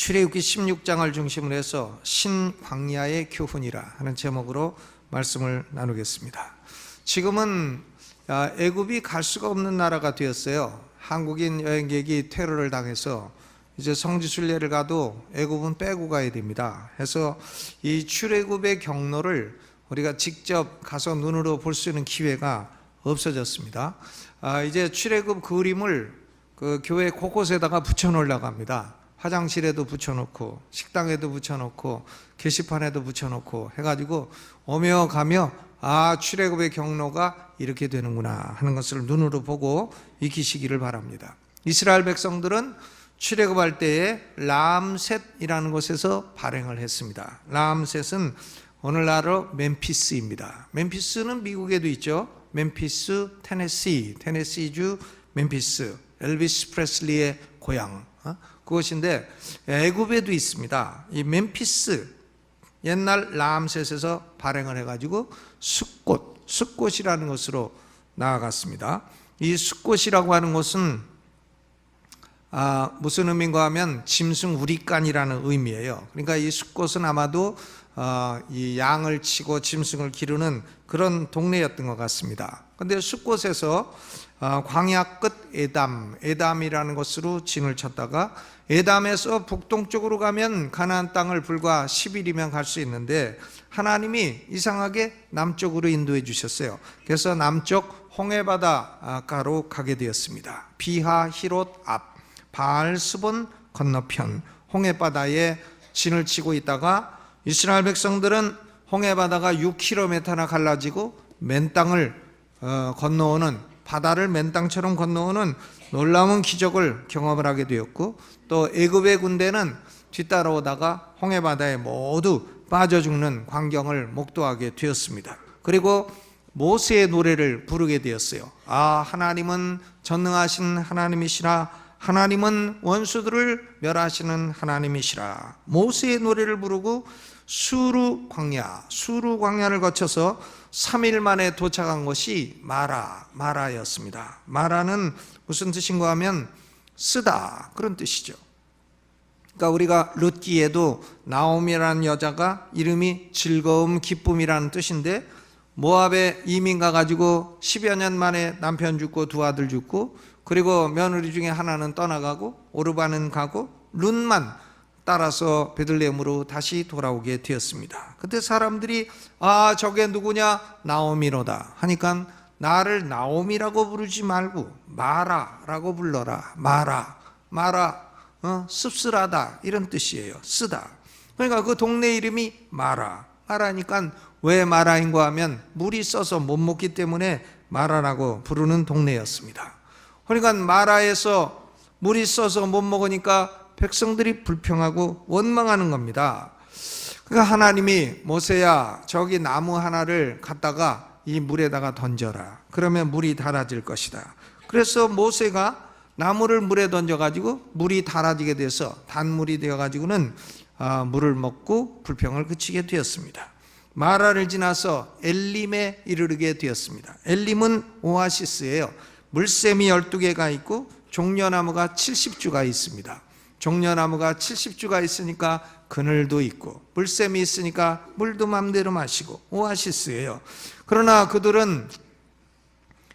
출애굽기 16장을 중심으로 해서 신광야의 교훈이라 하는 제목으로 말씀을 나누겠습니다. 지금은 애굽이 갈 수가 없는 나라가 되었어요. 한국인 여행객이 테러를 당해서 이제 성지순례를 가도 애굽은 빼고 가야 됩니다. 해서 이 출애굽의 경로를 우리가 직접 가서 눈으로 볼 수 있는 기회가 없어졌습니다. 이제 출애굽 그림을 그 교회 곳곳에다가 붙여놓으려고 합니다. 화장실에도 붙여놓고 식당에도 붙여놓고 게시판에도 붙여놓고 해가지고 오며 가며 출애굽의 경로가 이렇게 되는구나 하는 것을 눈으로 보고 익히시기를 바랍니다. 이스라엘 백성들은 출애굽할 때에 람셋이라는 곳에서 발행을 했습니다. 람셋은 오늘날로 멤피스입니다. 멤피스는 미국에도 있죠. 멤피스, 테네시주 멤피스, 엘비스 프레슬리의 고향 그것인데 애굽에도 있습니다. 이 멤피스 옛날 람셋에서 발행을 해가지고 숫곳이라는 것으로 나아갔습니다. 이 숫곳이라고 하는 것은 무슨 의미인가 하면 짐승 우리간이라는 의미예요. 그러니까 이 숫곳은 아마도 이 양을 치고 짐승을 기르는 그런 동네였던 것 같습니다. 그런데 숫곳에서 광야 끝 에담이라는 곳으로 진을 쳤다가 에담에서 북동쪽으로 가면 가나안 땅을 불과 10일이면 갈 수 있는데 하나님이 이상하게 남쪽으로 인도해 주셨어요. 그래서 남쪽 홍해바다가로 가게 되었습니다. 비하 히롯 앞 바알스본 건너편 홍해바다에 진을 치고 있다가 이스라엘 백성들은 홍해바다가 6km나 갈라지고 맨 땅을 건너오는 바다를 맨 땅처럼 건너오는 놀라운 기적을 경험을 하게 되었고 또 애굽의 군대는 뒤따라오다가 홍해바다에 모두 빠져 죽는 광경을 목도하게 되었습니다. 그리고 모세의 노래를 부르게 되었어요. 하나님은 전능하신 하나님이시라 하나님은 원수들을 멸하시는 하나님이시라. 모세의 노래를 부르고 수루 광야를 거쳐서 3일 만에 도착한 것이 마라였습니다. 마라는 무슨 뜻인가 하면 쓰다 그런 뜻이죠. 그러니까 우리가 룻기에도 나오미라는 여자가 이름이 즐거움 기쁨이라는 뜻인데 모압에 이민 가가지고 10여 년 만에 남편 죽고 두 아들 죽고 그리고 며느리 중에 하나는 떠나가고 오르반은 가고 룻만 따라서 베들레헴으로 다시 돌아오게 되었습니다. 그때 사람들이 저게 누구냐? 나오미로다 하니까 나를 나오미라고 부르지 말고 마라라고 불러라. 마라 씁쓸하다 이런 뜻이에요. 쓰다. 그러니까 그 동네 이름이 마라니까 왜 마라인가 하면 물이 써서 못 먹기 때문에 마라라고 부르는 동네였습니다. 그러니까 마라에서 물이 써서 못 먹으니까 백성들이 불평하고 원망하는 겁니다. 그러니까 하나님이 모세야 저기 나무 하나를 갖다가 이 물에다가 던져라. 그러면 물이 달아질 것이다. 그래서 모세가 나무를 물에 던져가지고 물이 달아지게 돼서 단물이 되어가지고는 물을 먹고 불평을 그치게 되었습니다. 마라를 지나서 엘림에 이르게 되었습니다. 엘림은 오아시스예요. 물샘이 12개가 있고 종려나무가 70주가 있습니다. 종려나무가 70주가 있으니까 그늘도 있고 물샘이 있으니까 물도 맘대로 마시고 오아시스예요. 그러나 그들은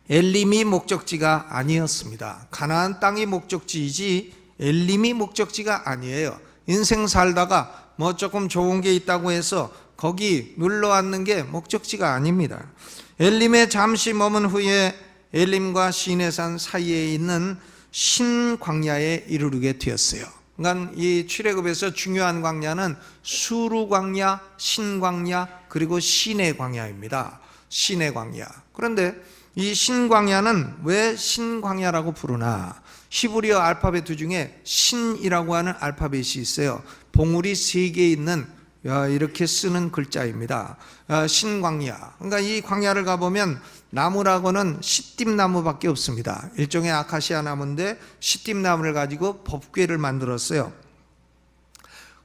엘림이 목적지가 아니었습니다. 가나안 땅이 목적지이지 엘림이 목적지가 아니에요. 인생 살다가 조금 좋은 게 있다고 해서 거기 눌러 앉는 게 목적지가 아닙니다. 엘림에 잠시 머문 후에 엘림과 시내산 사이에 있는 신광야에 이르게 되었어요. 그러니까 이 출애굽에서 중요한 광야는 수루 광야, 신광야, 그리고 시내 광야입니다. 시내 광야. 그런데 이 신광야는 왜 신광야라고 부르나? 히브리어 알파벳 중에 신이라고 하는 알파벳이 있어요. 봉우리 3개 있는 이렇게 쓰는 글자입니다. 신광야. 그러니까 이 광야를 가보면 나무라고는 시띠나무밖에 없습니다. 일종의 아카시아 나무인데 시띠나무를 가지고 법궤를 만들었어요.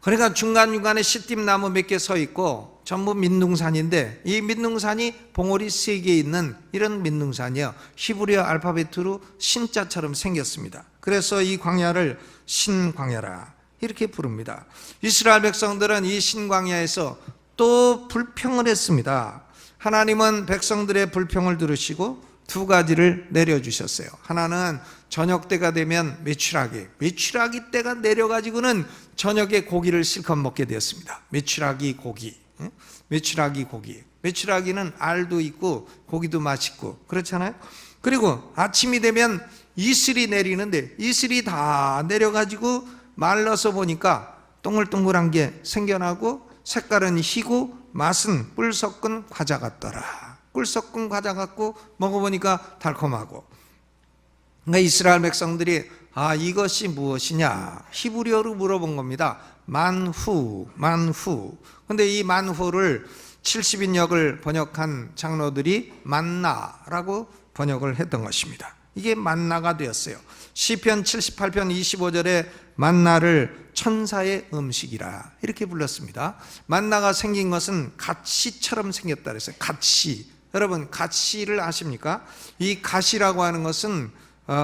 그러니까 중간중간에 시띠나무 몇 개 서 있고 전부 민둥산인데 이 민둥산이 봉우리 3개 있는 이런 민둥산이요. 히브리어 알파벳으로 신자처럼 생겼습니다. 그래서 이 광야를 신광야라. 이렇게 부릅니다. 이스라엘 백성들은 이 신광야에서 또 불평을 했습니다. 하나님은 백성들의 불평을 들으시고 두 가지를 내려주셨어요. 하나는 저녁 때가 되면 메추라기 때가 내려가지고는 저녁에 고기를 실컷 먹게 되었습니다. 메추라기 고기. 메추라기는 알도 있고 고기도 맛있고 그렇잖아요. 그리고 아침이 되면 이슬이 내리는데 이슬이 다 내려가지고 말라서 보니까 동글동글한 게 생겨나고 색깔은 희고 맛은 꿀 섞은 과자 같더라. 꿀 섞은 과자 같고 먹어보니까 달콤하고. 그러니까 이스라엘 백성들이 이것이 무엇이냐 히브리어로 물어본 겁니다. 만후. 근데 이 만후를 70인역을 번역한 장로들이 만나라고 번역을 했던 것입니다. 이게 만나가 되었어요. 시편 78편 25절에 만나를 천사의 음식이라 이렇게 불렀습니다. 만나가 생긴 것은 갓씨처럼 생겼다 그랬어요. 갓씨. 여러분 갓씨를 아십니까? 이 갓이라고 하는 것은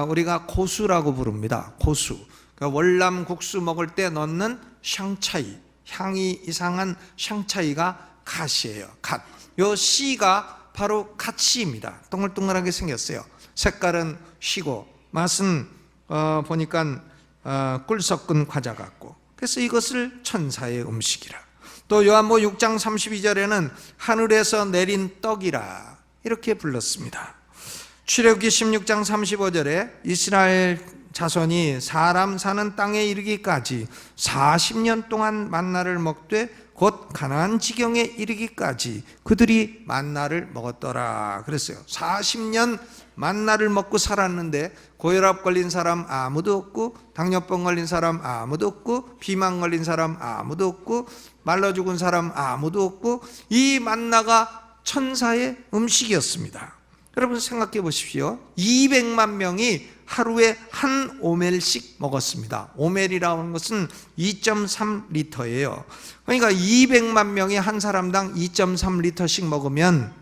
우리가 고수라고 부릅니다. 고수. 그러니까 월남 국수 먹을 때 넣는 샹차이, 향이 이상한 샹차이가 갓이에요. 갓. 요 씨가 바로 갓씨입니다. 동글동글하게 생겼어요. 색깔은 희고 맛은 보니까 꿀 섞은 과자 같고. 그래서 이것을 천사의 음식이라. 또 요한복음 6장 32절에는 하늘에서 내린 떡이라 이렇게 불렀습니다. 출애굽기 16장 35절에 이스라엘 자손이 사람 사는 땅에 이르기까지 40년 동안 만나를 먹되 곧 가나안 지경에 이르기까지 그들이 만나를 먹었더라 그랬어요. 40년 만나를 먹고 살았는데 고혈압 걸린 사람 아무도 없고 당뇨병 걸린 사람 아무도 없고 비만 걸린 사람 아무도 없고 말라 죽은 사람 아무도 없고 이 만나가 천사의 음식이었습니다. 여러분 생각해 보십시오. 200만 명이 하루에 한 오멜씩 먹었습니다. 오멜이라고 하는 것은 2.3리터예요. 그러니까 200만 명이 한 사람당 2.3리터씩 먹으면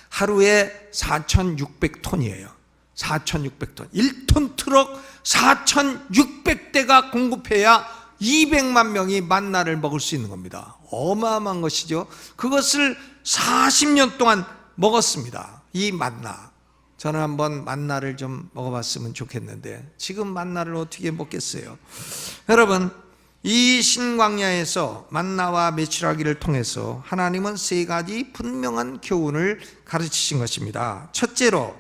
하루에 4,600톤이에요. 4,600톤. 1톤 트럭 4,600대가 공급해야 200만 명이 만나를 먹을 수 있는 겁니다. 어마어마한 것이죠. 그것을 40년 동안 먹었습니다. 이 만나. 저는 한번 만나를 좀 먹어봤으면 좋겠는데 지금 만나를 어떻게 먹겠어요? 여러분 이 신광야에서 만나와 메추라기를 통해서 하나님은 세 가지 분명한 교훈을 가르치신 것입니다. 첫째로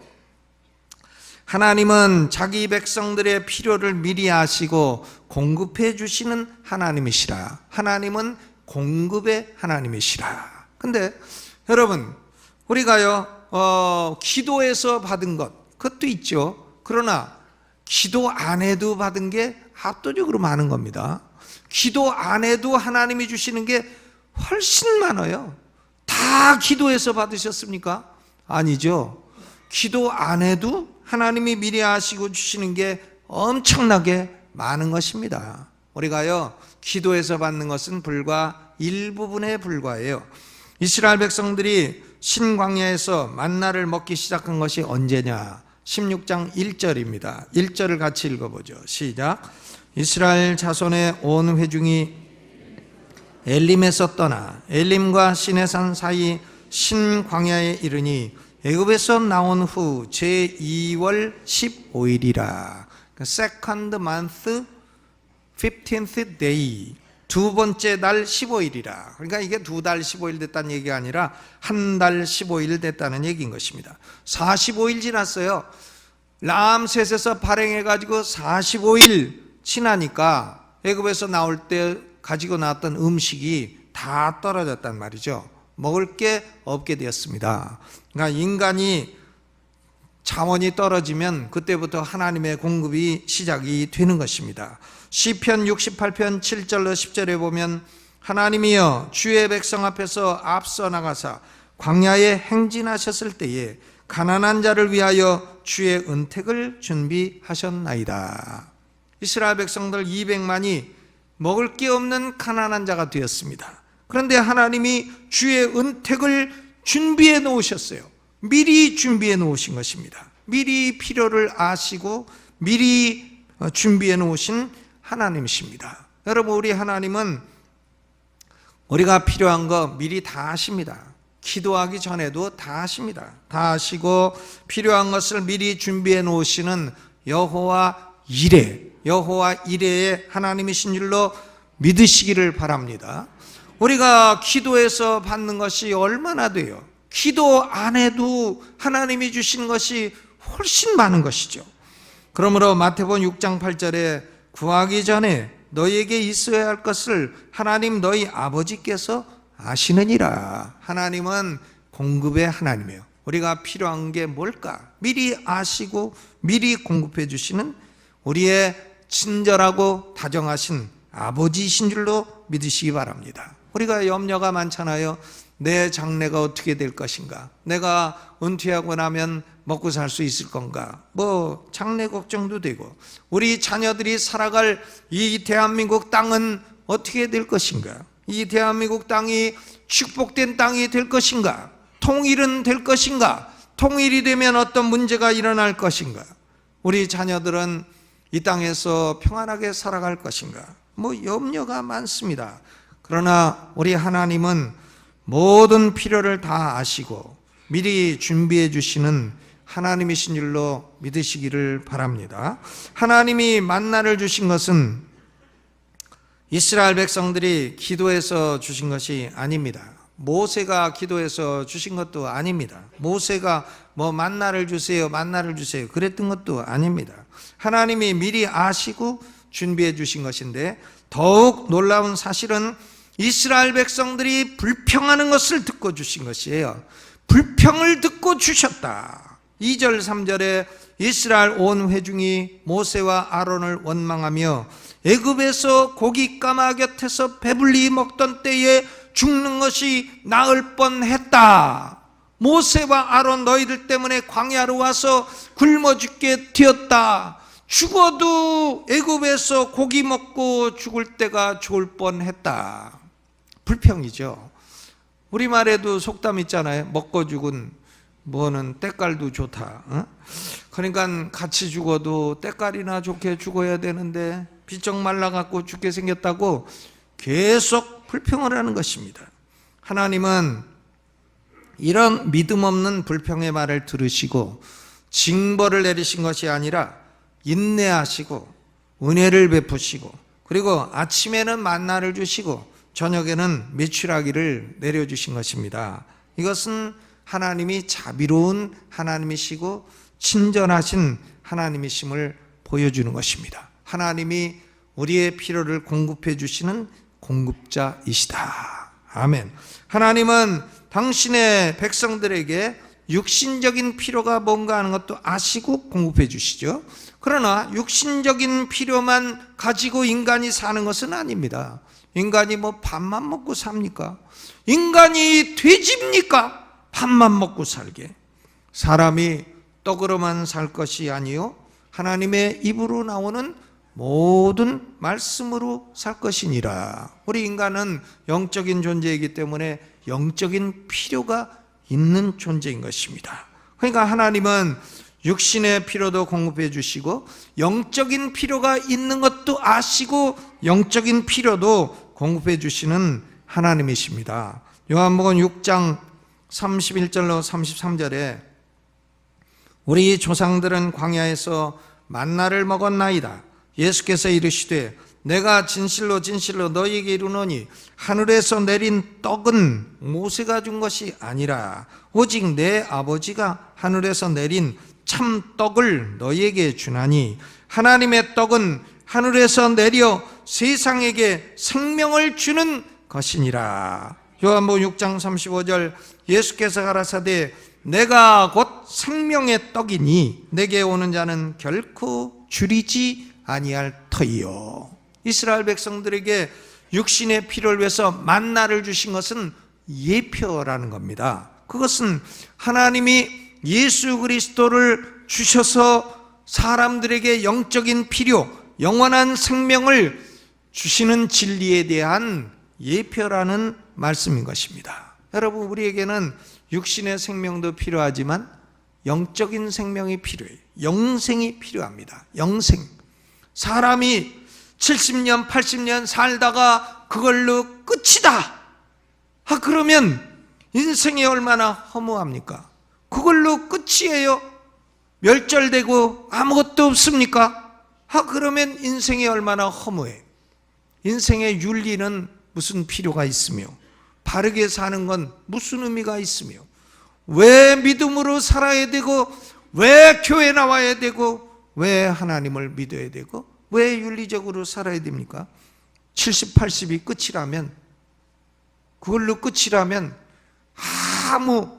하나님은 자기 백성들의 필요를 미리 아시고 공급해 주시는 하나님이시라. 하나님은 공급의 하나님이시라. 근데 여러분 우리가요 기도에서 받은 것 그것도 있죠. 그러나 기도 안 해도 받은 게 압도적으로 많은 겁니다. 기도 안 해도 하나님이 주시는 게 훨씬 많아요. 다 기도해서 받으셨습니까? 아니죠. 기도 안 해도 하나님이 미리 아시고 주시는 게 엄청나게 많은 것입니다. 우리가요 기도해서 받는 것은 불과 일부분에 불과해요. 이스라엘 백성들이 신광야에서 만나를 먹기 시작한 것이 언제냐? 16장 1절입니다. 1절을 같이 읽어보죠. 시작. 이스라엘 자손의 온 회중이 엘림에서 떠나 엘림과 시내산 사이 신광야에 이르니 애굽에서 나온 후 제2월 15일이라. Second month 15th day. 두 번째 달 15일이라. 그러니까 이게 두 달 15일 됐다는 얘기가 아니라 한 달 15일 됐다는 얘기인 것입니다. 45일 지났어요. 람셋에서 발행해가지고 45일 지나니까 애굽에서 나올 때 가지고 나왔던 음식이 다 떨어졌단 말이죠. 먹을 게 없게 되었습니다. 그러니까 인간이 자원이 떨어지면 그때부터 하나님의 공급이 시작이 되는 것입니다. 시편 68편 7절로 10절에 보면 하나님이여 주의 백성 앞에서 앞서 나가사 광야에 행진하셨을 때에 가난한 자를 위하여 주의 은택을 준비하셨나이다. 이스라엘 백성들 200만이 먹을 게 없는 가난한 자가 되었습니다. 그런데 하나님이 주의 은택을 준비해 놓으셨어요. 미리 준비해 놓으신 것입니다. 미리 필요를 아시고 미리 준비해 놓으신 하나님이십니다. 여러분, 우리 하나님은 우리가 필요한 거 미리 다 아십니다. 기도하기 전에도 다 아십니다. 다 아시고 필요한 것을 미리 준비해 놓으시는 여호와 이레의 하나님이신 줄로 믿으시기를 바랍니다. 우리가 기도해서 받는 것이 얼마나 돼요? 기도 안 해도 하나님이 주신 것이 훨씬 많은 것이죠. 그러므로 마태복음 6장 8절에 구하기 전에 너희에게 있어야 할 것을 하나님 너희 아버지께서 아시느니라. 하나님은 공급의 하나님이에요. 우리가 필요한 게 뭘까? 미리 아시고 미리 공급해 주시는 우리의 친절하고 다정하신 아버지이신 줄로 믿으시기 바랍니다. 우리가 염려가 많잖아요. 내 장래가 어떻게 될 것인가? 내가 은퇴하고 나면 먹고 살 수 있을 건가? 장래 걱정도 되고, 우리 자녀들이 살아갈 이 대한민국 땅은 어떻게 될 것인가? 이 대한민국 땅이 축복된 땅이 될 것인가? 통일은 될 것인가? 통일이 되면 어떤 문제가 일어날 것인가? 우리 자녀들은 이 땅에서 평안하게 살아갈 것인가? 염려가 많습니다. 그러나 우리 하나님은 모든 필요를 다 아시고 미리 준비해 주시는 하나님이신 줄로 믿으시기를 바랍니다. 하나님이 만나를 주신 것은 이스라엘 백성들이 기도해서 주신 것이 아닙니다. 모세가 기도해서 주신 것도 아닙니다. 모세가 만나를 주세요, 만나를 주세요 그랬던 것도 아닙니다. 하나님이 미리 아시고 준비해 주신 것인데, 더욱 놀라운 사실은 이스라엘 백성들이 불평하는 것을 듣고 주신 것이에요. 불평을 듣고 주셨다. 2절 3절에 이스라엘 온 회중이 모세와 아론을 원망하며 애굽에서 고깃가마 곁에서 배불리 먹던 때에 죽는 것이 나을 뻔했다. 모세와 아론 너희들 때문에 광야로 와서 굶어 죽게 되었다. 죽어도 애굽에서 고기 먹고 죽을 때가 좋을 뻔했다. 불평이죠. 우리말에도 속담 있잖아요. 먹고 죽은 뭐는 때깔도 좋다. 그러니까 같이 죽어도 때깔이나 좋게 죽어야 되는데 비쩍 말라갖고 죽게 생겼다고 계속 불평을 하는 것입니다. 하나님은 이런 믿음 없는 불평의 말을 들으시고 징벌을 내리신 것이 아니라 인내하시고 은혜를 베푸시고, 그리고 아침에는 만나를 주시고 저녁에는 메추라기를 내려주신 것입니다. 이것은 하나님이 자비로운 하나님이시고 친절하신 하나님이심을 보여주는 것입니다. 하나님이 우리의 필요를 공급해 주시는 공급자이시다. 아멘. 하나님은 당신의 백성들에게 육신적인 필요가 뭔가 하는 것도 아시고 공급해 주시죠. 그러나 육신적인 필요만 가지고 인간이 사는 것은 아닙니다. 인간이 밥만 먹고 삽니까? 인간이 돼지입니까? 밥만 먹고 살게. 사람이 떡으로만 살 것이 아니요 하나님의 입으로 나오는 모든 말씀으로 살 것이니라. 우리 인간은 영적인 존재이기 때문에 영적인 필요가 있는 존재인 것입니다. 그러니까 하나님은 육신의 필요도 공급해 주시고 영적인 필요가 있는 것도 아시고 영적인 필요도 공급해 주시는 하나님이십니다. 요한복음 6장 31절로 33절에 우리 조상들은 광야에서 만나를 먹었나이다. 예수께서 이르시되 내가 진실로 진실로 너희에게 이르노니 하늘에서 내린 떡은 모세가 준 것이 아니라 오직 내 아버지가 하늘에서 내린 참 떡을 너희에게 주나니 하나님의 떡은 하늘에서 내려 세상에게 생명을 주는 것이니라. 요한복음 6장 35절 예수께서 가라사대 내가 곧 생명의 떡이니 내게 오는 자는 결코 줄이지 아니할 터이요. 이스라엘 백성들에게 육신의 필요를 위해서 만나를 주신 것은 예표라는 겁니다. 그것은 하나님이 예수 그리스도를 주셔서 사람들에게 영적인 필요, 영원한 생명을 주시는 진리에 대한 예표라는 말씀인 것입니다. 여러분, 우리에게는 육신의 생명도 필요하지만 영적인 생명이 필요해요. 영생이 필요합니다. 영생. 사람이 70년, 80년 살다가 그걸로 끝이다. 그러면 인생이 얼마나 허무합니까? 그걸로 끝이에요? 멸절되고 아무것도 없습니까? 그러면 인생이 얼마나 허무해. 인생의 윤리는 무슨 필요가 있으며, 바르게 사는 건 무슨 의미가 있으며, 왜 믿음으로 살아야 되고, 왜 교회 나와야 되고, 왜 하나님을 믿어야 되고, 왜 윤리적으로 살아야 됩니까? 70, 80이 끝이라면, 그걸로 끝이라면 아무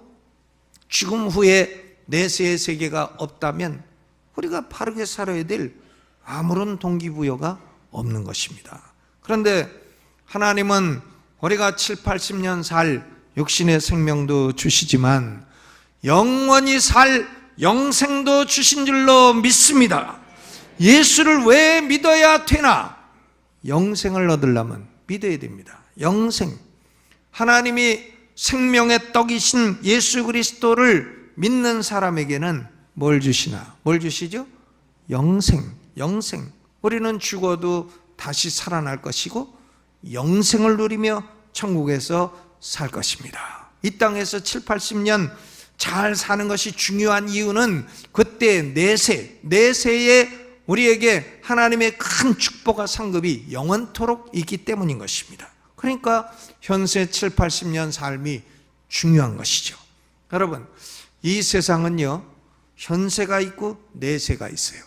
죽음 후에 내세의 세계가 없다면 우리가 바르게 살아야 될 아무런 동기부여가 없는 것입니다. 그런데 하나님은 우리가 7, 80년 살 육신의 생명도 주시지만 영원히 살 영생도 주신 줄로 믿습니다. 예수를 왜 믿어야 되나? 영생을 얻으려면 믿어야 됩니다. 영생. 하나님이 생명의 떡이신 예수 그리스도를 믿는 사람에게는 뭘 주시나? 뭘 주시죠? 영생. 영생. 우리는 죽어도 다시 살아날 것이고 영생을 누리며 천국에서 살 것입니다. 이 땅에서 7, 80년 잘 사는 것이 중요한 이유는 그때 내세에 우리에게 하나님의 큰 축복과 상급이 영원토록 있기 때문인 것입니다. 그러니까 현세 7, 80년 삶이 중요한 것이죠. 여러분, 이 세상은요, 현세가 있고 내세가 있어요.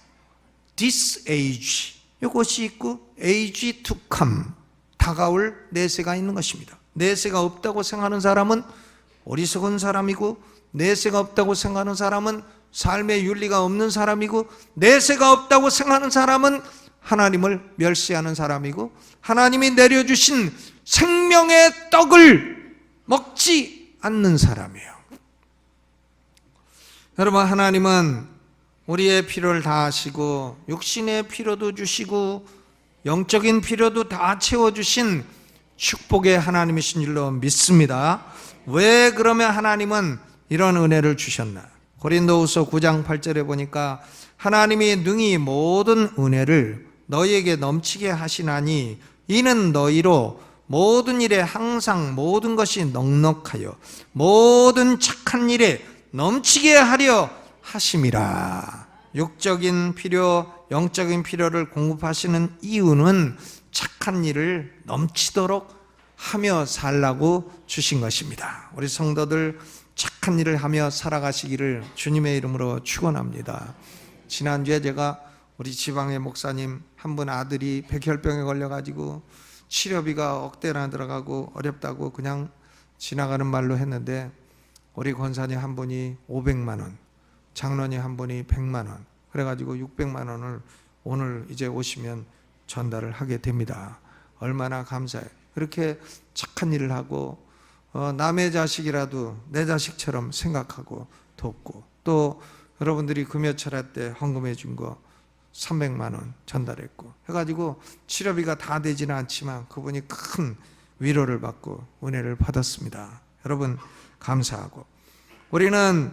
This age, 이것이 있고 age to come, 다가올 내세가 있는 것입니다. 내세가 없다고 생각하는 사람은 어리석은 사람이고, 내세가 없다고 생각하는 사람은 삶의 윤리가 없는 사람이고, 내세가 없다고 생각하는 사람은 하나님을 멸시하는 사람이고, 하나님이 내려주신 생명의 떡을 먹지 않는 사람이에요. 여러분, 하나님은 우리의 필요를 다 하시고 육신의 필요도 주시고 영적인 필요도 다 채워주신 축복의 하나님이신 줄로 믿습니다. 왜 그러면 하나님은 이런 은혜를 주셨나? 고린도후서 9장 8절에 보니까 하나님이 능히 모든 은혜를 너희에게 넘치게 하시나니 이는 너희로 모든 일에 항상 모든 것이 넉넉하여 모든 착한 일에 넘치게 하려 하심이라. 육적인 필요, 영적인 필요를 공급하시는 이유는 착한 일을 넘치도록 하며 살라고 주신 것입니다. 우리 성도들 착한 일을 하며 살아가시기를 주님의 이름으로 축원합니다. 지난주에 제가 우리 지방의 목사님 한 분 아들이 백혈병에 걸려가지고 치료비가 억대나 들어가고 어렵다고 그냥 지나가는 말로 했는데, 우리 권사님 한 분이 500만 원, 장로님 한 분이 100만 원, 그래가지고 600만 원을 오늘 이제 오시면 전달을 하게 됩니다. 얼마나 감사해요. 그렇게 착한 일을 하고 남의 자식이라도 내 자식처럼 생각하고 돕고, 또 여러분들이 금요철회 때 헌금해 준 거 300만 원 전달했고 해가지고 치료비가 다 되지는 않지만 그분이 큰 위로를 받고 은혜를 받았습니다. 여러분, 감사하고, 우리는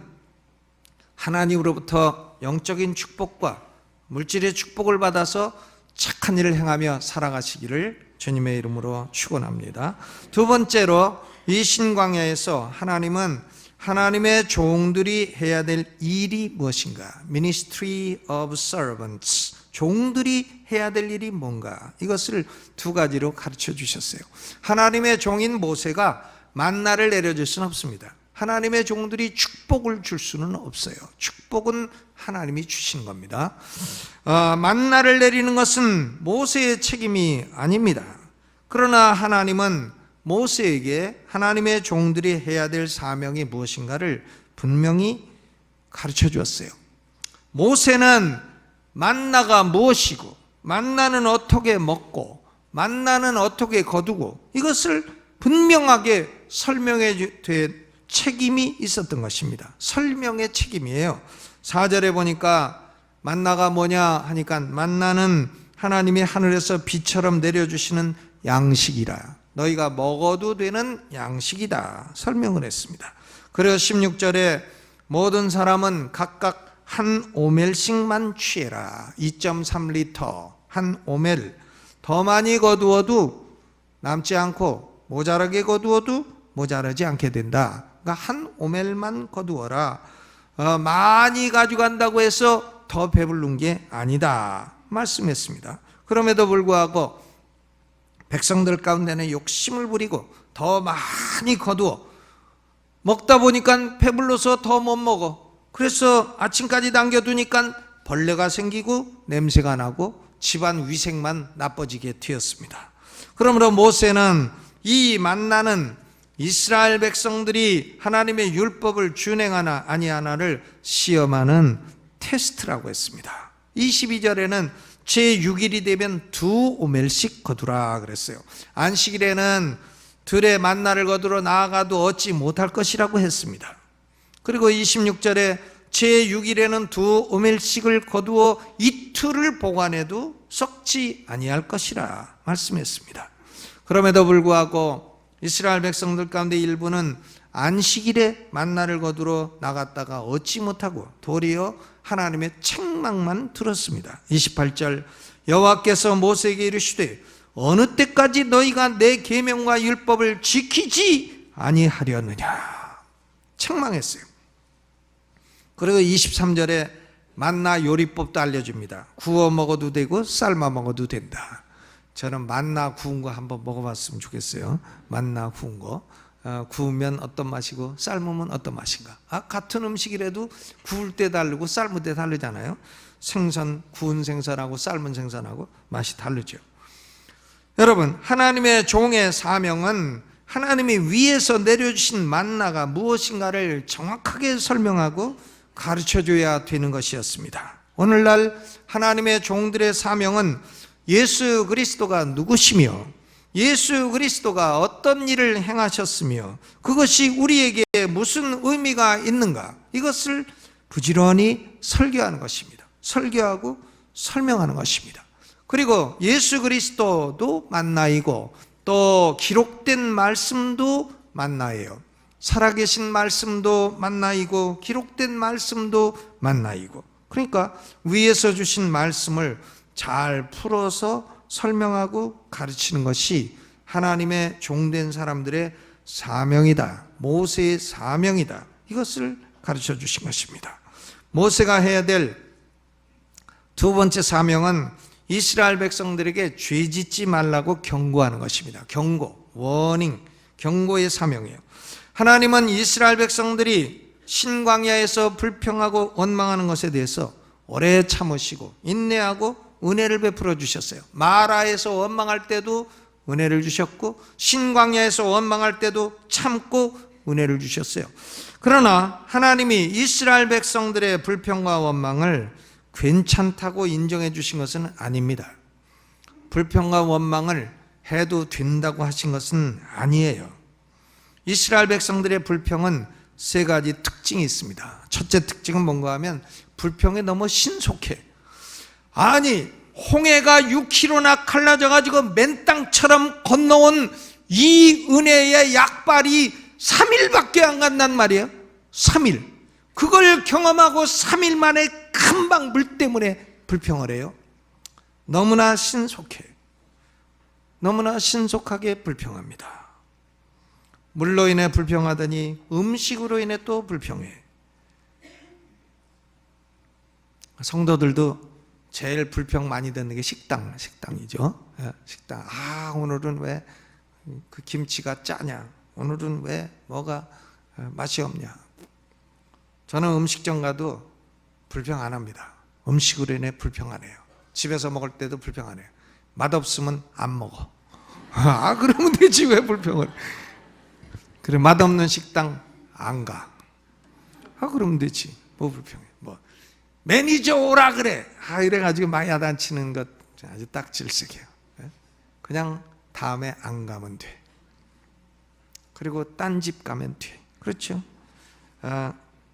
하나님으로부터 영적인 축복과 물질의 축복을 받아서 착한 일을 행하며 살아가시기를 주님의 이름으로 축원합니다. 두 번째로, 이 신광야에서 하나님은 하나님의 종들이 해야 될 일이 무엇인가? Ministry of Servants, 종들이 해야 될 일이 뭔가? 이것을 두 가지로 가르쳐 주셨어요. 하나님의 종인 모세가 만나를 내려줄 수는 없습니다. 하나님의 종들이 축복을 줄 수는 없어요. 축복은 하나님이 주시는 겁니다. 만나를 내리는 것은 모세의 책임이 아닙니다. 그러나 하나님은 모세에게 하나님의 종들이 해야 될 사명이 무엇인가를 분명히 가르쳐 주었어요. 모세는 만나가 무엇이고, 만나는 어떻게 먹고, 만나는 어떻게 거두고, 이것을 분명하게 설명해 될 책임이 있었던 것입니다. 설명의 책임이에요. 4절에 보니까 만나가 뭐냐 하니까 만나는 하나님이 하늘에서 비처럼 내려주시는 양식이라, 너희가 먹어도 되는 양식이다 설명을 했습니다. 그래서 16절에 모든 사람은 각각 한 오멜씩만 취해라. 2.3리터 한 오멜, 더 많이 거두어도 남지 않고 모자라게 거두어도 모자라지 않게 된다. 그러니까 한 오멜만 거두어라. 많이 가져간다고 해서 더 배부른 게 아니다 말씀했습니다. 그럼에도 불구하고 백성들 가운데는 욕심을 부리고 더 많이 거두어 먹다 보니까 배불러서 더 못 먹어. 그래서 아침까지 남겨두니까 벌레가 생기고 냄새가 나고 집안 위생만 나빠지게 되었습니다. 그러므로 모세는 이 만나는 이스라엘 백성들이 하나님의 율법을 준행하나 아니하나를 시험하는 테스트라고 했습니다. 22절에는 제6일이 되면 2오멜씩 거두라 그랬어요. 안식일에는 들의 만나를 거두러 나아가도 얻지 못할 것이라고 했습니다. 그리고 26절에 제6일에는 2오멜씩을 거두어 이틀을 보관해도 썩지 아니할 것이라 말씀했습니다. 그럼에도 불구하고 이스라엘 백성들 가운데 일부는 안식일에 만나를 거두러 나갔다가 얻지 못하고 도리어 하나님의 책망만 들었습니다. 28절 여호와께서 모세에게 이르시되 어느 때까지 너희가 내 계명과 율법을 지키지 아니하려느냐 책망했어요. 그리고 23절에 만나 요리법도 알려줍니다. 구워 먹어도 되고 삶아 먹어도 된다. 저는 만나 구운 거 한번 먹어봤으면 좋겠어요. 만나 구운 거 구우면 어떤 맛이고 삶으면 어떤 맛인가. 같은 음식이라도 구울 때 다르고 삶을 때 다르잖아요. 생선, 구운 생선하고 삶은 생선하고 맛이 다르죠. 여러분, 하나님의 종의 사명은 하나님이 위에서 내려주신 만나가 무엇인가를 정확하게 설명하고 가르쳐줘야 되는 것이었습니다. 오늘날 하나님의 종들의 사명은 예수 그리스도가 누구시며 예수 그리스도가 어떤 일을 행하셨으며 그것이 우리에게 무슨 의미가 있는가, 이것을 부지런히 설교하는 것입니다. 설교하고 설명하는 것입니다. 그리고 예수 그리스도도 만나이고 또 기록된 말씀도 만나예요. 살아계신 말씀도 만나이고 기록된 말씀도 만나이고, 그러니까 위에서 주신 말씀을 잘 풀어서 설명하고 가르치는 것이 하나님의 종된 사람들의 사명이다. 모세의 사명이다. 이것을 가르쳐 주신 것입니다. 모세가 해야 될 두 번째 사명은 이스라엘 백성들에게 죄 짓지 말라고 경고하는 것입니다. 경고, 워닝, 경고의 사명이에요. 하나님은 이스라엘 백성들이 신광야에서 불평하고 원망하는 것에 대해서 오래 참으시고 인내하고 은혜를 베풀어 주셨어요. 마라에서 원망할 때도 은혜를 주셨고 신광야에서 원망할 때도 참고 은혜를 주셨어요. 그러나 하나님이 이스라엘 백성들의 불평과 원망을 괜찮다고 인정해 주신 것은 아닙니다. 불평과 원망을 해도 된다고 하신 것은 아니에요. 이스라엘 백성들의 불평은 세 가지 특징이 있습니다. 첫째 특징은 뭔가 하면 불평에 너무 신속해. 아니, 홍해가 6km나 갈라져 가지고 맨땅처럼 건너온 이 은혜의 약발이 3일밖에 안 간단 말이에요. 3일. 그걸 경험하고 3일 만에 금방 물 때문에 불평을 해요. 너무나 신속해. 너무나 신속하게 불평합니다. 물로 인해 불평하더니 음식으로 인해 또 불평해. 성도들도 제일 불평 많이 듣는 게 식당이죠. 식당. 오늘은 왜 그 김치가 짜냐? 오늘은 왜 뭐가 맛이 없냐? 저는 음식점 가도 불평 안 합니다. 음식으로 인해 불평 안 해요. 집에서 먹을 때도 불평 안 해요. 맛없으면 안 먹어. 그러면 되지 왜 불평을? 그래, 맛없는 식당 안 가. 그러면 되지. 뭐 불평해. 뭐 매니저 오라 그래. 이래가지고 많이 야단치는 것 아주 딱 질색이에요. 그냥 다음에 안 가면 돼. 그리고 딴 집 가면 돼. 그렇죠?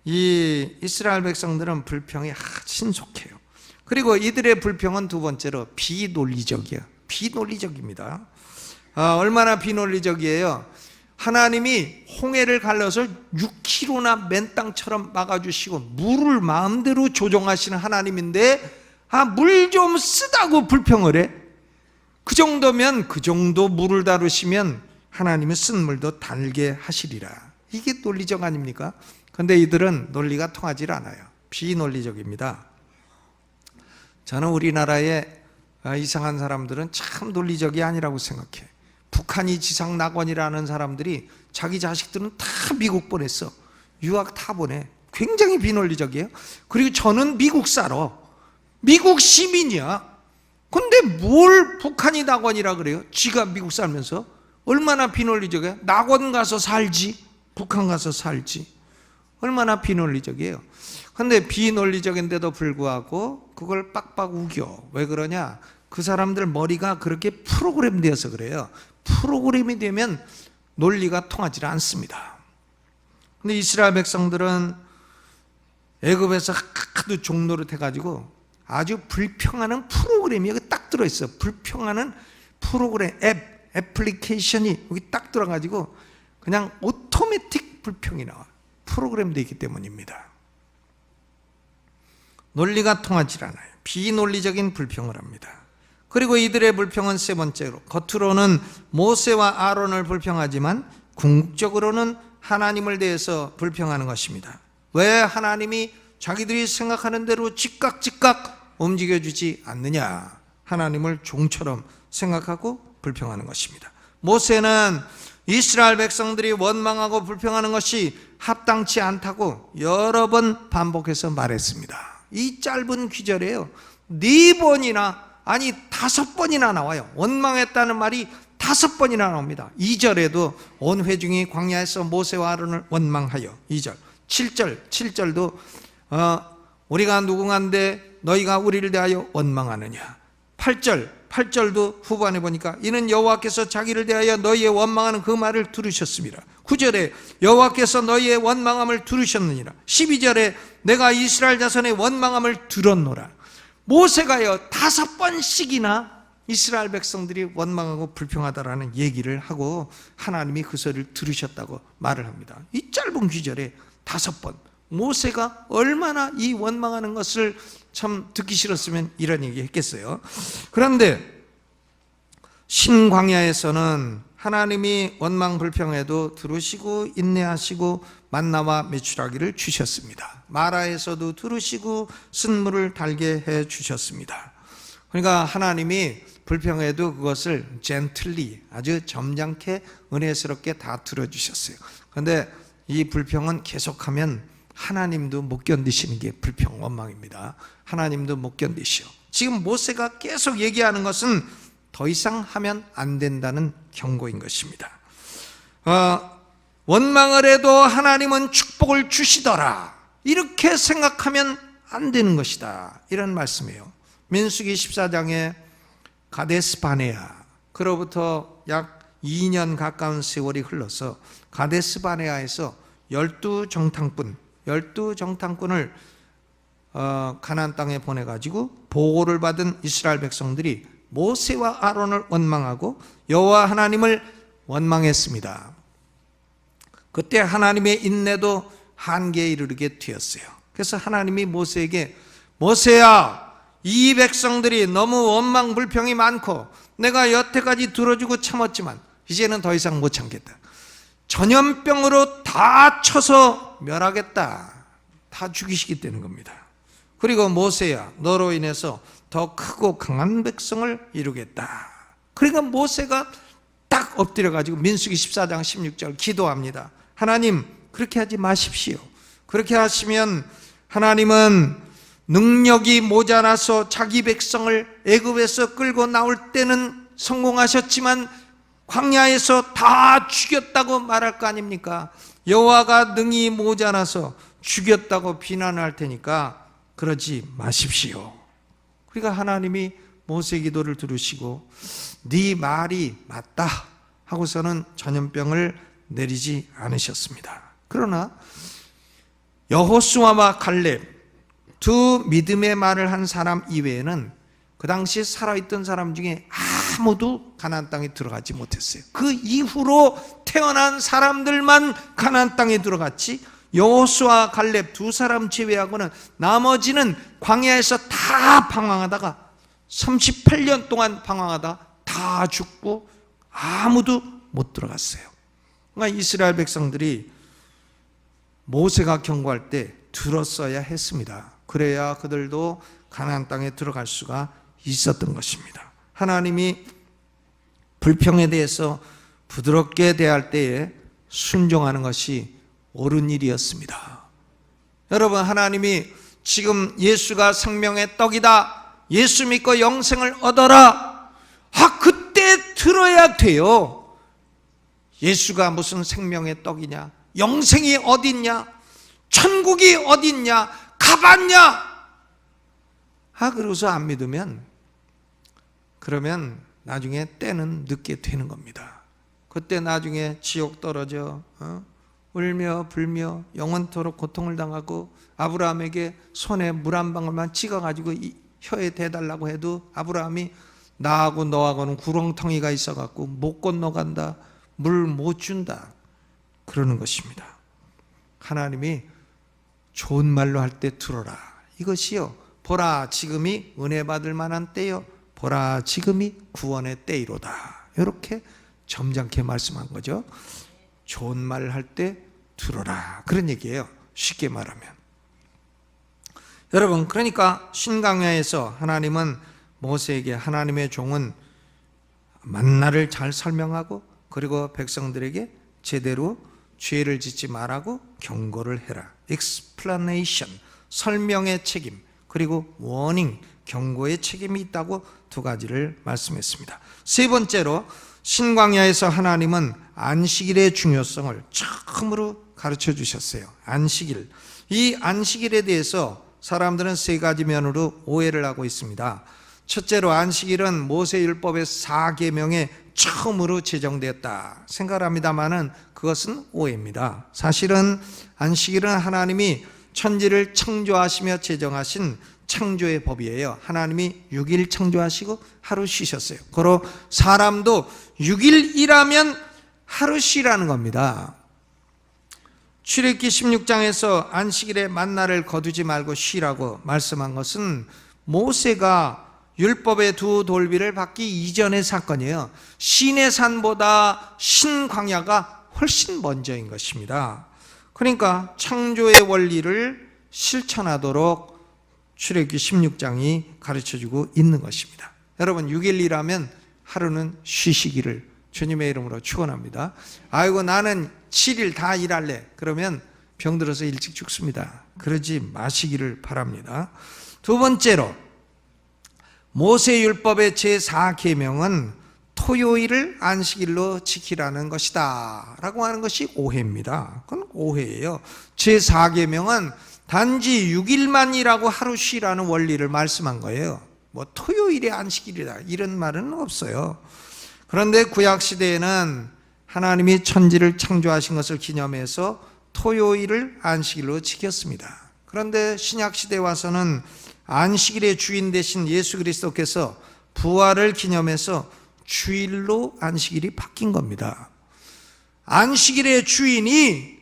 이 이스라엘 백성들은 불평이 신속해요. 그리고 이들의 불평은 두 번째로 비논리적이에요. 비논리적입니다. 얼마나 비논리적이에요? 하나님이 홍해를 갈라서 6km나 맨 땅처럼 막아주시고 물을 마음대로 조정하시는 하나님인데 물 좀 쓰다고 불평을 해? 그 정도면, 그 정도 물을 다루시면 하나님은 쓴 물도 달게 하시리라. 이게 논리적 아닙니까? 그런데 이들은 논리가 통하지 않아요. 비논리적입니다. 저는 우리나라의 이상한 사람들은 참 논리적이 아니라고 생각해. 북한이 지상 낙원이라는 사람들이 자기 자식들은 다 미국 보냈어. 유학 다 보내. 굉장히 비논리적이에요. 그리고 저는 미국 살아. 미국 시민이야. 근데 뭘 북한이 낙원이라 그래요? 지가 미국 살면서. 얼마나 비논리적이에요? 낙원 가서 살지, 북한 가서 살지. 얼마나 비논리적이에요. 근데 비논리적인데도 불구하고 그걸 빡빡 우겨. 왜 그러냐? 그 사람들 머리가 그렇게 프로그램 되어서 그래요. 프로그램이 되면 논리가 통하지 않습니다. 근데 이스라엘 백성들은 애굽에서 하도 종노릇 해가지고 아주 불평하는 프로그램이 여기 딱 들어있어. 불평하는 프로그램, 애플리케이션이 여기 딱 들어가지고 그냥 오토매틱 불평이 나와. 프로그램 되어 있기 때문입니다. 논리가 통하지 않아요. 비논리적인 불평을 합니다. 그리고 이들의 불평은 세 번째로, 겉으로는 모세와 아론을 불평하지만 궁극적으로는 하나님을 대해서 불평하는 것입니다. 왜 하나님이 자기들이 생각하는 대로 즉각 움직여주지 않느냐? 하나님을 종처럼 생각하고 불평하는 것입니다. 모세는 이스라엘 백성들이 원망하고 불평하는 것이 합당치 않다고 여러 번 반복해서 말했습니다. 이 짧은 귀절에요, 4번이나, 아니 5번이나 나와요. 원망했다는 말이 5번이나 나옵니다. 2절에도 온 회중이 광야에서 모세와 아론을 원망하여, 2절 7절도 우리가 누군가인데 너희가 우리를 대하여 원망하느냐. 8절도 후반에 보니까 이는 여호와께서 자기를 대하여 너희의 원망하는 그 말을 들으셨습니다. 9절에 여호와께서 너희의 원망함을 들으셨느니라. 12절에 내가 이스라엘 자손의 원망함을 들었노라. 모세가요 5번씩이나 이스라엘 백성들이 원망하고 불평하다라는 얘기를 하고 하나님이 그 소리를 들으셨다고 말을 합니다. 이 짧은 귀절에 5번. 모세가 얼마나 이 원망하는 것을 참 듣기 싫었으면 이런 얘기 했겠어요. 그런데 신광야에서는 하나님이 원망 불평에도 들으시고 인내하시고 만나와 메추라기를 주셨습니다. 마라에서도 들으시고 쓴물을 달게 해 주셨습니다. 그러니까 하나님이 불평해도 그것을 젠틀리, 아주 점잖게 은혜스럽게 다 들어주셨어요. 그런데 이 불평은 계속하면 하나님도 못 견디시는 게 불평, 원망입니다. 하나님도 못 견디시오. 지금 모세가 계속 얘기하는 것은 더 이상 하면 안 된다는 경고인 것입니다. 원망을 해도 하나님은 축복을 주시더라, 이렇게 생각하면 안 되는 것이다, 이런 말씀이에요. 민수기 14장에 가데스 바네아, 그로부터 약 2년 가까운 세월이 흘러서 가데스 바네아에서 12정탐꾼을 가나안 땅에 보내가지고 보고를 받은 이스라엘 백성들이 모세와 아론을 원망하고 여호와 하나님을 원망했습니다. 그때 하나님의 인내도 한계에 이르게 되었어요. 그래서 하나님이 모세에게, 모세야, 이 백성들이 너무 원망 불평이 많고 내가 여태까지 들어주고 참았지만 이제는 더 이상 못 참겠다. 전염병으로 다 쳐서 멸하겠다. 다 죽이시겠다는 겁니다. 그리고 모세야, 너로 인해서 더 크고 강한 백성을 이루겠다. 그러니까 모세가 딱 엎드려가지고 민수기 14장 16절 기도합니다. 하나님, 그렇게 하지 마십시오. 그렇게 하시면 하나님은 능력이 모자라서 자기 백성을 애굽에서 끌고 나올 때는 성공하셨지만 광야에서 다 죽였다고 말할 거 아닙니까? 여호와가 능히 모자라서 죽였다고 비난할 테니까 그러지 마십시오. 그러니까 하나님이 모세 기도를 들으시고 네 말이 맞다 하고서는 전염병을 내리지 않으셨습니다. 그러나 여호수아와 갈렙, 두 믿음의 말을 한 사람 이외에는 그 당시 살아있던 사람 중에 아무도 가나안 땅에 들어가지 못했어요. 그 이후로 태어난 사람들만 가나안 땅에 들어갔지, 여호수아 갈렙 두 사람 제외하고는 나머지는 광야에서 다 방황하다가 38년 동안 방황하다 다 다 죽고 아무도 못 들어갔어요. 그러니까 이스라엘 백성들이 모세가 경고할 때 들었어야 했습니다. 그래야 그들도 가나안 땅에 들어갈 수가 있었던 것입니다. 하나님이 불평에 대해서 부드럽게 대할 때에 순종하는 것이 옳은 일이었습니다. 여러분, 하나님이 지금 예수가 생명의 떡이다, 예수 믿고 영생을 얻어라, 그때 들어야 돼요. 예수가 무슨 생명의 떡이냐, 영생이 어딨냐, 천국이 어딨냐, 가봤냐? 그러고서 안 믿으면 그러면 나중에 때는 늦게 되는 겁니다. 그때 나중에 지옥 떨어져 울며 불며 영원토록 고통을 당하고, 아브라함에게 손에 물 한 방울만 찍어가지고 혀에 대달라고 해도 아브라함이 나하고 너하고는 구렁텅이가 있어갖고 못 건너간다, 물 못 준다, 그러는 것입니다. 하나님이 좋은 말로 할 때 들어라, 이것이요, 보라 지금이 은혜 받을 만한 때요, 보라 지금이 구원의 때이로다, 이렇게 점잖게 말씀한 거죠. 좋은 말 할 때 들어라, 그런 얘기예요, 쉽게 말하면. 여러분, 그러니까 신강야에서 하나님은 모세에게, 하나님의 종은 만나를 잘 설명하고, 그리고 백성들에게 제대로 죄를 짓지 말라고 경고를 해라. explanation, 설명의 책임, 그리고 warning, 경고의 책임이 있다고 두 가지를 말씀했습니다. 세 번째로, 신광야에서 하나님은 안식일의 중요성을 처음으로 가르쳐 주셨어요. 안식일. 이 안식일에 대해서 사람들은 세 가지 면으로 오해를 하고 있습니다. 첫째로, 안식일은 모세율법의 4계명에 처음으로 제정되었다 생각을 합니다만은 그것은 오해입니다. 사실은 안식일은 하나님이 천지를 창조하시며 제정하신 창조의 법이에요. 하나님이 6일 창조하시고 하루 쉬셨어요. 그리고 사람도 6일 일하면 하루 쉬라는 겁니다. 출애굽기 16장에서 안식일에 만나를 거두지 말고 쉬라고 말씀한 것은 모세가 율법의 두 돌비를 받기 이전의 사건이에요. 시내산보다 신광야가 훨씬 먼저인 것입니다. 그러니까 창조의 원리를 실천하도록 출애굽기 16장이 가르쳐주고 있는 것입니다. 여러분, 6일 일하면 하루는 쉬시기를 주님의 이름으로 축원합니다. 아이고 나는 7일 다 일할래, 그러면 병들어서 일찍 죽습니다. 그러지 마시기를 바랍니다. 두 번째로, 모세율법의 제4계명은 토요일을 안식일로 지키라는 것이다 라고 하는 것이 오해입니다. 그건 오해예요. 제4계명은 단지 6일만 일하고 하루 쉬라는 원리를 말씀한 거예요. 뭐 토요일이 안식일이다 이런 말은 없어요. 그런데 구약시대에는 하나님이 천지를 창조하신 것을 기념해서 토요일을 안식일로 지켰습니다. 그런데 신약시대에 와서는 안식일의 주인 되신 예수 그리스도께서 부활을 기념해서 주일로 안식일이 바뀐 겁니다. 안식일의 주인이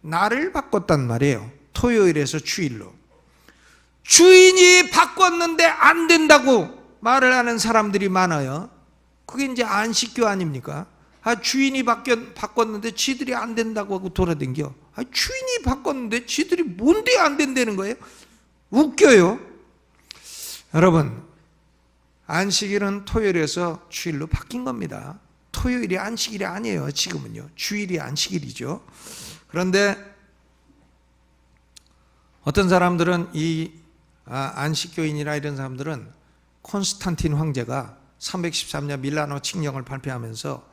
나를 바꿨단 말이에요. 토요일에서 주일로. 주인이 바꿨는데 안 된다고 말을 하는 사람들이 많아요. 그게 이제 안식교 아닙니까? 주인이 바꿨는데 지들이 안 된다고 하고 돌아댕겨. 주인이 바꿨는데 지들이 뭔데 안 된다는 거예요? 웃겨요. 여러분, 안식일은 토요일에서 주일로 바뀐 겁니다. 토요일이 안식일이 아니에요. 지금은요, 주일이 안식일이죠. 그런데 어떤 사람들은 이 안식교인이라 이런 사람들은 콘스탄틴 황제가 313년 밀라노 칙령을 발표하면서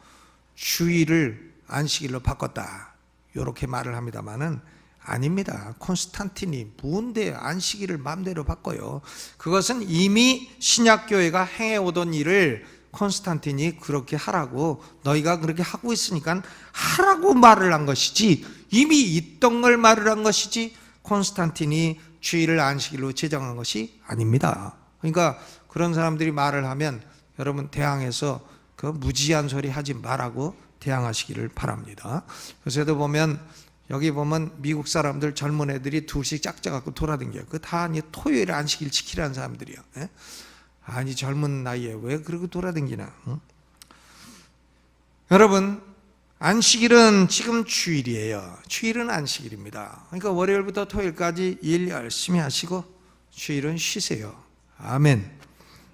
주일을 안식일로 바꿨다 이렇게 말을 합니다만은 아닙니다. 콘스탄틴이 뭔데 안식일을 마음대로 바꿔요. 그것은 이미 신약교회가 행해오던 일을 콘스탄틴이 그렇게 하라고, 너희가 그렇게 하고 있으니까 하라고 말을 한 것이지, 이미 있던 걸 말을 한 것이지 콘스탄틴이 주일을 안식일로 제정한 것이 아닙니다. 그러니까 그런 사람들이 말을 하면 여러분 대항해서 그 무지한 소리 하지 말라고 대항하시기를 바랍니다. 요새도 보면 여기 보면 미국 사람들 젊은 애들이 둘씩 짝짝갖고 돌아다녀요. 그 다 토요일에 안식일 지키라는 사람들이요. 아니 젊은 나이에 왜 그러고 돌아다니나? 응? 여러분, 안식일은 지금 주일이에요. 주일은 안식일입니다. 그러니까 월요일부터 토요일까지 일 열심히 하시고 주일은 쉬세요. 아멘.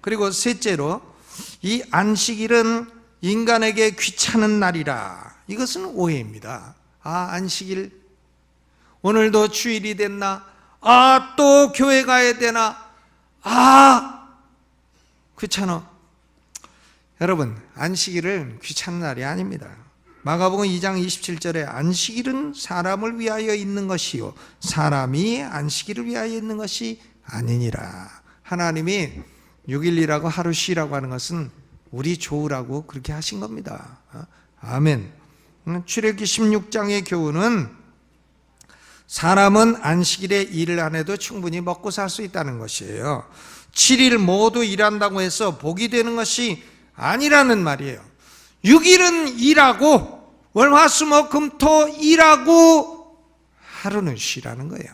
그리고 셋째로, 이 안식일은 인간에게 귀찮은 날이라. 이것은 오해입니다. 아, 안식일 오늘도 주일이 됐나? 아, 또 교회 가야 되나? 아, 귀찮아. 여러분, 안식일은 귀찮은 날이 아닙니다. 마가복음 2장 27절에 안식일은 사람을 위하여 있는 것이요 사람이 안식일을 위하여 있는 것이 아니니라. 하나님이 6일이라고 하루 쉬라고 하는 것은 우리 좋으라고 그렇게 하신 겁니다. 아멘. 출애굽기 16장의 교훈은 사람은 안식일에 일을 안 해도 충분히 먹고 살 수 있다는 것이에요. 7일 모두 일한다고 해서 복이 되는 것이 아니라는 말이에요. 6일은 일하고 월화수목금토 일하고 하루는 쉬라는 거예요.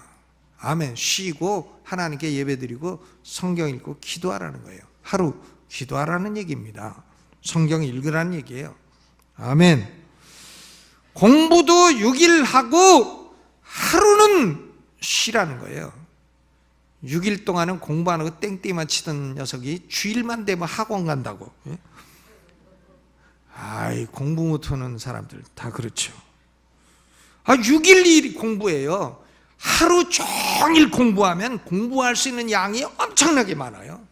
아멘. 쉬고 하나님께 예배드리고 성경 읽고 기도하라는 거예요. 하루 기도하라는 얘기입니다. 성경 읽으라는 얘기예요. 아멘. 공부도 6일 하고 하루는 쉬라는 거예요. 6일 동안은 공부 안 하고 땡땡이만 치던 녀석이 주일만 되면 학원 간다고. 아이, 공부 못하는 사람들 다 그렇죠. 6일 공부예요. 하루 종일 공부하면 공부할 수 있는 양이 엄청나게 많아요.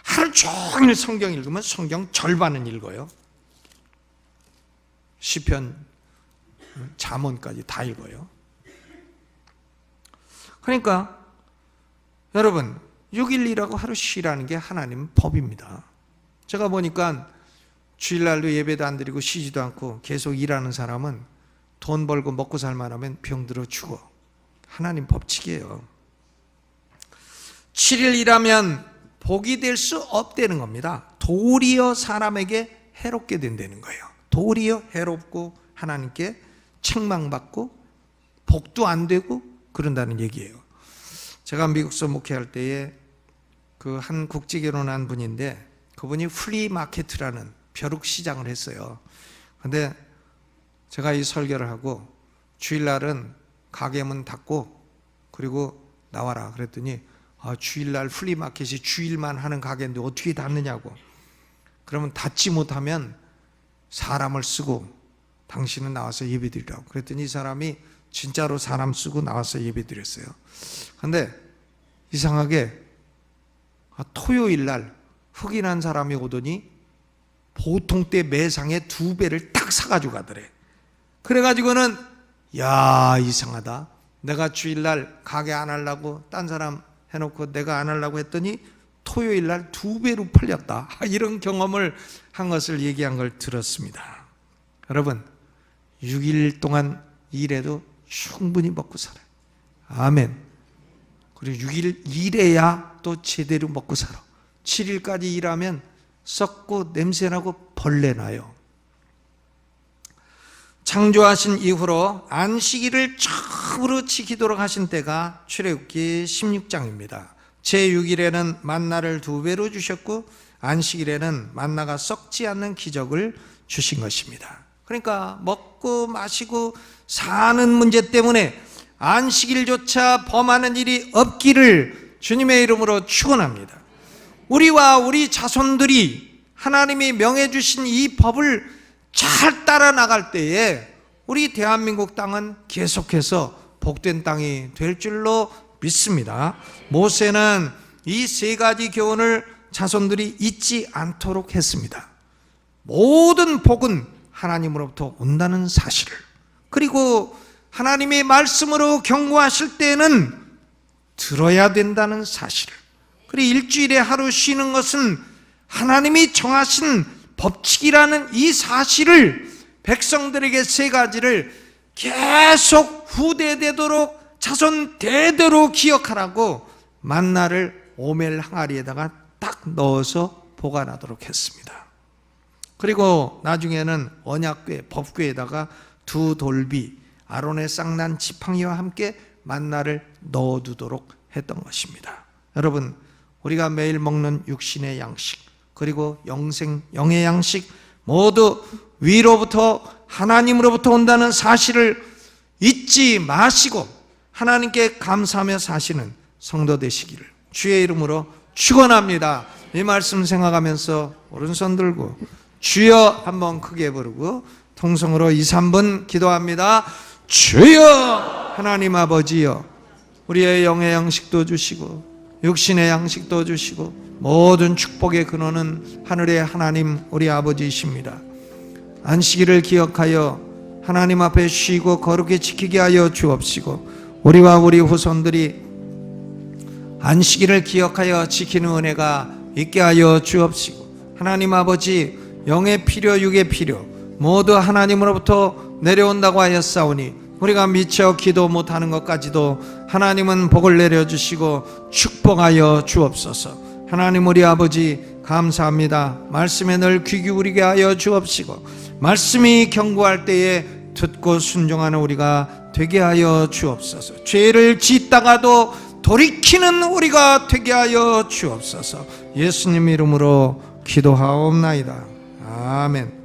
하루 종일 성경 읽으면 성경 절반은 읽어요. 시편, 잠언까지 다 읽어요. 그러니까 여러분, 6일 일하고 하루 쉬라는 게 하나님 법입니다. 제가 보니까 주일날도 예배도 안 드리고 쉬지도 않고 계속 일하는 사람은 돈 벌고 먹고 살만하면 병들어 죽어. 하나님 법칙이에요. 7일 일하면 복이 될 수 없다는 겁니다. 도리어 사람에게 해롭게 된다는 거예요. 도리어 해롭고 하나님께 책망받고 복도 안 되고 그런다는 얘기예요. 제가 미국서 목회할 때에 그 한 국제 결혼한 분인데 그분이 플리마켓이라는 벼룩 시장을 했어요. 근데 제가 이 설교를 하고 주일날은 가게 문 닫고 그리고 나와라 그랬더니 주일날 플리마켓이 주일만 하는 가게인데 어떻게 닫느냐고. 그러면 닫지 못하면 사람을 쓰고 당신은 나와서 예배드리라고. 그랬더니 이 사람이 진짜로 사람 쓰고 나와서 예배드렸어요. 근데 이상하게 토요일날 흑인한 사람이 오더니 보통 때 매상의 2배를 딱 사가지고 가더래. 그래가지고는 야, 이상하다. 내가 주일날 가게 안 하려고 딴 사람 해놓고 내가 안 하려고 했더니 토요일날 2배로 팔렸다. 이런 경험을 한 것을 얘기한 걸 들었습니다. 여러분, 6일 동안 일해도 충분히 먹고 살아요. 아멘. 그리고 6일 일해야 또 제대로 먹고 살아. 7일까지 일하면 썩고 냄새나고 벌레나요. 창조하신 이후로 안식일을 처음으로 지키도록 하신 때가 출애굽기 16장입니다. 제6일에는 만나를 2배로 주셨고 안식일에는 만나가 썩지 않는 기적을 주신 것입니다. 그러니까 먹고 마시고 사는 문제 때문에 안식일조차 범하는 일이 없기를 주님의 이름으로 축원합니다. 우리와 우리 자손들이 하나님이 명해주신 이 법을 잘 따라 나갈 때에 우리 대한민국 땅은 계속해서 복된 땅이 될 줄로 믿습니다. 모세는 이 3가지 교훈을 자손들이 잊지 않도록 했습니다. 모든 복은 하나님으로부터 온다는 사실을, 그리고 하나님의 말씀으로 경고하실 때에는 들어야 된다는 사실을, 그리고 일주일에 하루 쉬는 것은 하나님이 정하신 법칙이라는 이 사실을 백성들에게 3가지를 계속 후대되도록 자손 대대로 기억하라고 만나를 오멜 항아리에다가 딱 넣어서 보관하도록 했습니다. 그리고 나중에는 언약궤, 법궤에다가 2 돌비, 아론의 쌍난 지팡이와 함께 만나를 넣어두도록 했던 것입니다. 여러분, 우리가 매일 먹는 육신의 양식, 그리고 영의 양식 모두 위로부터 하나님으로부터 온다는 사실을 잊지 마시고 하나님께 감사하며 사시는 성도 되시기를 주의 이름으로 축원합니다. 이 말씀 생각하면서 오른손 들고 주여 한번 크게 부르고 통성으로 2, 3분 기도합니다. 주여 하나님 아버지여, 우리의 영의 양식도 주시고 육신의 양식도 주시고 모든 축복의 근원은 하늘의 하나님 우리 아버지이십니다. 안식일을 기억하여 하나님 앞에 쉬고 거룩히 지키게 하여 주옵시고 우리와 우리 후손들이 안식일을 기억하여 지키는 은혜가 있게 하여 주옵시고 하나님 아버지, 영의 필요 육의 필요 모두 하나님으로부터 내려온다고 하였사오니 우리가 미처 기도 못하는 것까지도 하나님은 복을 내려주시고 축복하여 주옵소서. 하나님 우리 아버지 감사합니다. 말씀에 늘 귀 기울이게 하여 주옵시고 말씀이 경고할 때에 듣고 순종하는 우리가 되게 하여 주옵소서. 죄를 짓다가도 돌이키는 우리가 되게 하여 주옵소서. 예수님 이름으로 기도하옵나이다. 아멘.